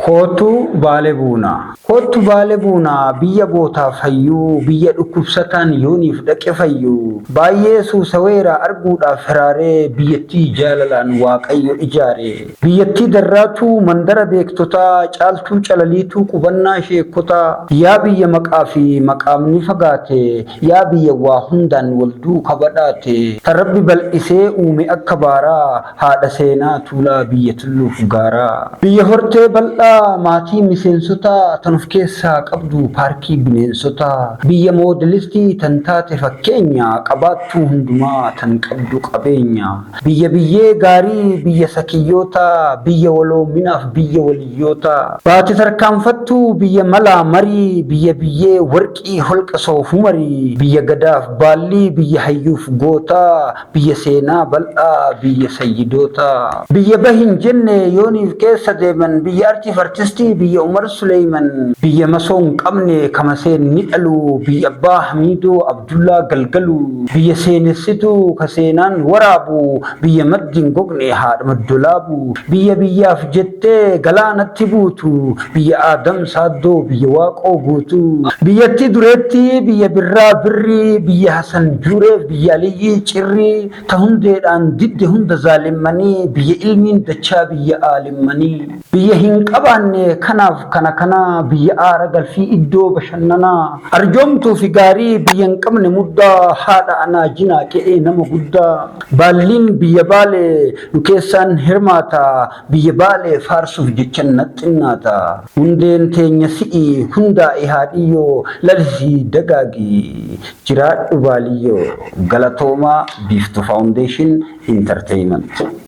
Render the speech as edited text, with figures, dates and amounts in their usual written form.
Kootu Baalee Buunaa. Kootu Baalee Buunaa biyya gootaa fayyuu biyya dhukkubsataan yooniif dhaqe fayyuu baay'ee suusaweera arguudhaaf firaaree biyyattii jaalalaan waaqayyo ijaare biyyattii darraatuu mandara beektotaa caaltuu calaliituu qubannaa sheekotaa yaa biyya maqaa fi maqaamni fagaate yaa biyya waa hundaan walduu kabadhaate kan rabbi bal'isee uume akka baaraa haadha seenaa tuulaa biyya tulluuf gaaraa biyya hortee bal'aa maatii miseensota tan of keessaa qabdu paarkii bineensota biyya moodelistii tan taate fakkeenya qabaattuu hundumaa tan qabdu qabeenya biyya biyyee gaarii biyya sakiyyoota biyya waloominaaf biyya waliyyoota baate tarkaanfattuu biyya malaa marii biyya biyyee warqii holqa soofumarii biyya gadaaf baallii biyya hayyuuf goota biyya seenaa bal'aa biyya sayyidoota biyya bahin jenne yooniif keessa deeman biyya artiif artistii biyya Umar Suleyman biyya masoon qabne kamaseen ni dhalu biyya abbaa Hamidoo Abdullaa Galgalu biyya seenessituu kaseenaan waraabu biyya maddiin gogne haadha maddolaabu biyya biyyaaf jettee galaanatti buutu biyya Aadam Saaddoo biyya Waaqoo guutu biyyatti dureetti biyya birraa birrii biyya Hasan Juureef biyya Aliyyii Cirrii ta hundeedhaan didde hunda zaalimmanii biyya ilmiin dachaa biyya aalimmanii biyya hin qabaanne kanaaf kana biyya aara galfii iddoo bashannanaa arjoomtuu fi gaarii biyya hin qabne muddaa haadha anaa jinaa qe'ee nama guddaa baalliin biyya Baalee nu keessaan hirmaata biyya Baalee faarsuuf jechan naxxinnaata hundeen teenya si'i hundaa'e haadhiyyoo lalisii dagaagii jiraadhu baaliyyoo galatoomaa Biiftuu Foundation Entertainment.